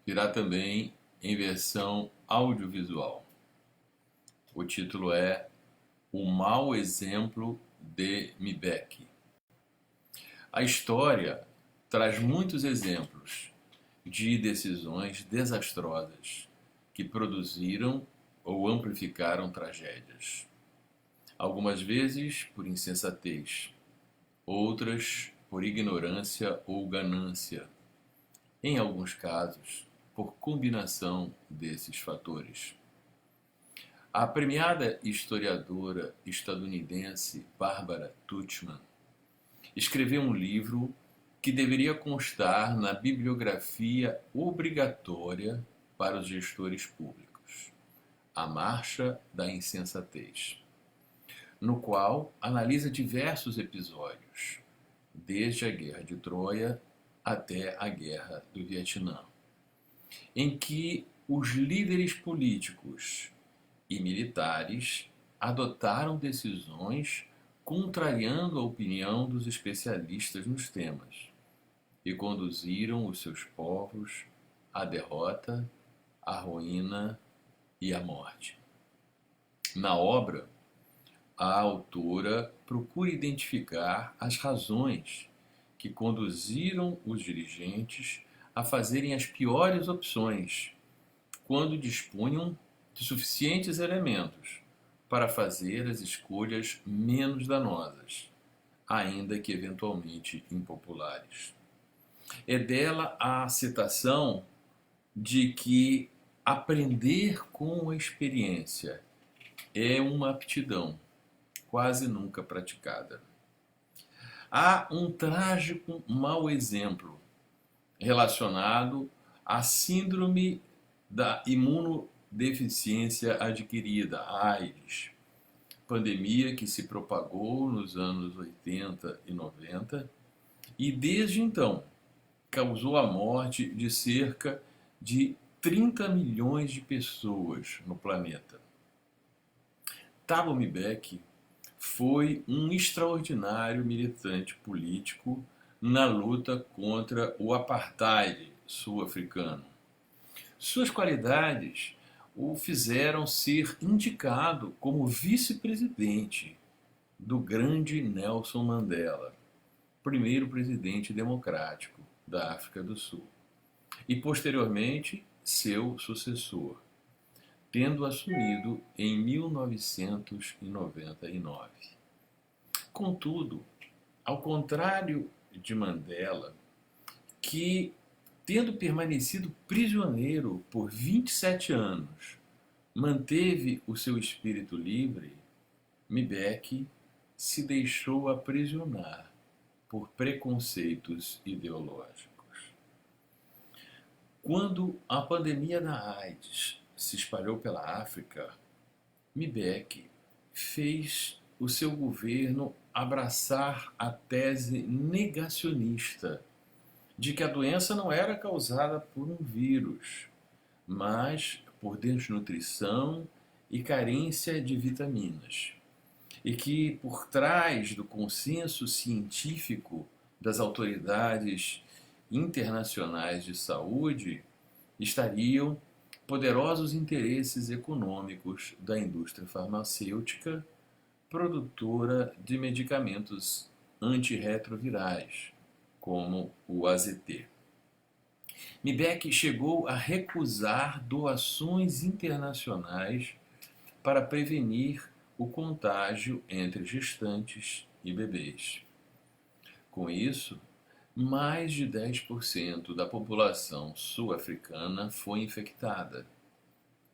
virá também em versão audiovisual. O título é O Mau Exemplo de Mibeke. A história traz muitos exemplos de decisões desastrosas que produziram ou amplificaram tragédias. Algumas vezes por insensatez, outras por ignorância ou ganância, em alguns casos por combinação desses fatores. A premiada historiadora estadunidense Barbara Tuchman escreveu um livro que deveria constar na bibliografia obrigatória para os gestores públicos, A Marcha da Insensatez, no qual analisa diversos episódios, desde a Guerra de Troia até a Guerra do Vietnã, em que os líderes políticos e militares adotaram decisões contrariando a opinião dos especialistas nos temas e conduziram os seus povos à derrota, à ruína e à morte. Na obra, a autora procura identificar as razões que conduziram os dirigentes a fazerem as piores opções quando dispunham de suficientes elementos para fazer as escolhas menos danosas, ainda que eventualmente impopulares. É dela a citação de que aprender com a experiência é uma aptidão quase nunca praticada. Há um trágico mau exemplo relacionado à síndrome da imunodeficiência adquirida, AIDS, pandemia que se propagou nos anos 80 e 90 e desde então causou a morte de cerca de 30 milhões de pessoas no planeta. Thabo Mbeki foi um extraordinário militante político na luta contra o apartheid sul-africano. Suas qualidades o fizeram ser indicado como vice-presidente do grande Nelson Mandela, primeiro presidente democrático da África do Sul, e posteriormente seu sucessor, tendo assumido em 1999. Contudo, ao contrário de Mandela, que, tendo permanecido prisioneiro por 27 anos, manteve o seu espírito livre, Mbeki se deixou aprisionar por preconceitos ideológicos. Quando a pandemia da AIDS se espalhou pela África, Mbeki fez o seu governo abraçar a tese negacionista de que a doença não era causada por um vírus, mas por desnutrição e carência de vitaminas, e que por trás do consenso científico das autoridades internacionais de saúde estariam poderosos interesses econômicos da indústria farmacêutica, produtora de medicamentos antirretrovirais, como o AZT. Mbeki chegou a recusar doações internacionais para prevenir o contágio entre gestantes e bebês. Com isso, mais de 10% da população sul-africana foi infectada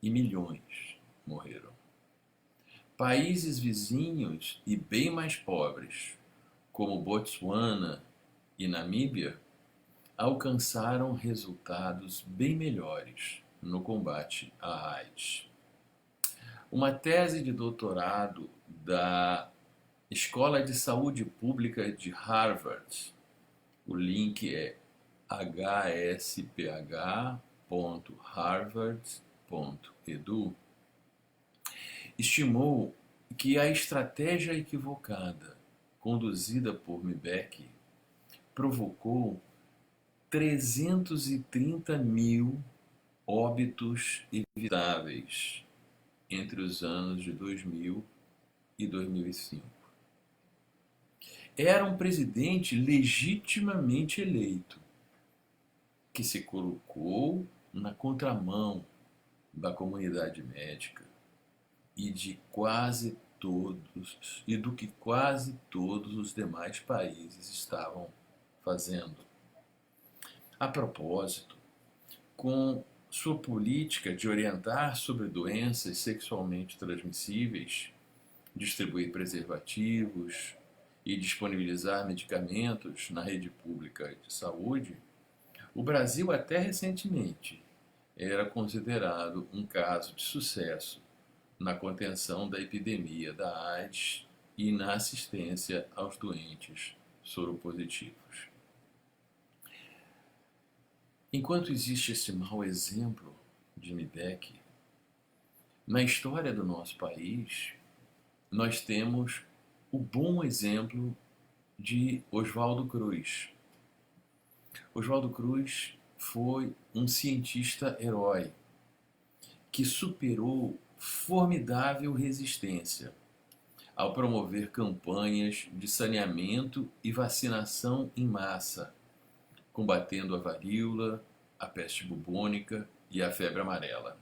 e milhões morreram. Países vizinhos e bem mais pobres, como Botsuana e Namíbia, alcançaram resultados bem melhores no combate à AIDS. Uma tese de doutorado da Escola de Saúde Pública de Harvard, o link é hsph.harvard.edu, estimou que a estratégia equivocada conduzida por Mbeki provocou 330 mil óbitos evitáveis entre os anos de 2000 e 2005. Era um presidente legitimamente eleito, que se colocou na contramão da comunidade médica e de quase todos e do que quase todos os demais países estavam fazendo. A propósito, com sua política de orientar sobre doenças sexualmente transmissíveis, distribuir preservativos e disponibilizar medicamentos na rede pública de saúde, o Brasil até recentemente era considerado um caso de sucesso na contenção da epidemia da AIDS e na assistência aos doentes soropositivos. Enquanto existe esse mau exemplo de MIDEC, na história do nosso país, nós temos o bom exemplo de Oswaldo Cruz. Oswaldo Cruz foi um cientista herói que superou formidável resistência ao promover campanhas de saneamento e vacinação em massa, combatendo a varíola, a peste bubônica e a febre amarela.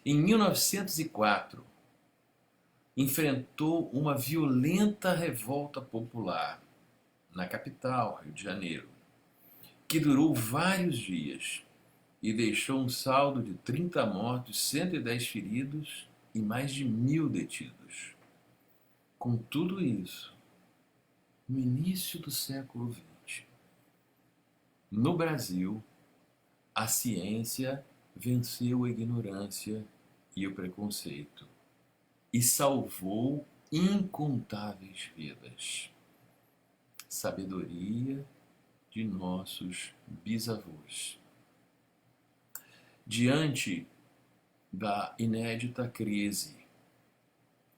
Em 1904, enfrentou uma violenta revolta popular na capital, Rio de Janeiro, que durou vários dias e deixou um saldo de 30 mortos, 110 feridos e mais de 1.000 detidos. Com tudo isso, no início do século XX, no Brasil, a ciência venceu a ignorância e o preconceito e salvou incontáveis vidas. Sabedoria de nossos bisavós. Diante da inédita crise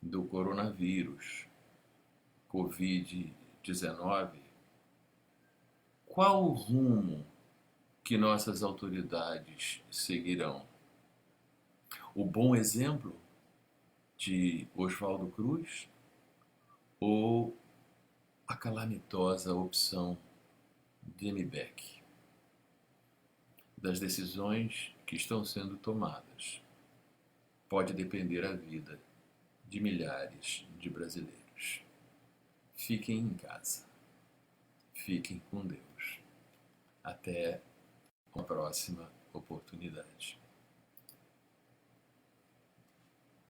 do coronavírus, Covid-19, qual o rumo que nossas autoridades seguirão? O bom exemplo de Oswaldo Cruz ou a calamitosa opção de MIDEC? Das decisões que estão sendo tomadas pode depender a vida de milhares de brasileiros. Fiquem em casa. Fiquem com Deus. Até uma próxima oportunidade.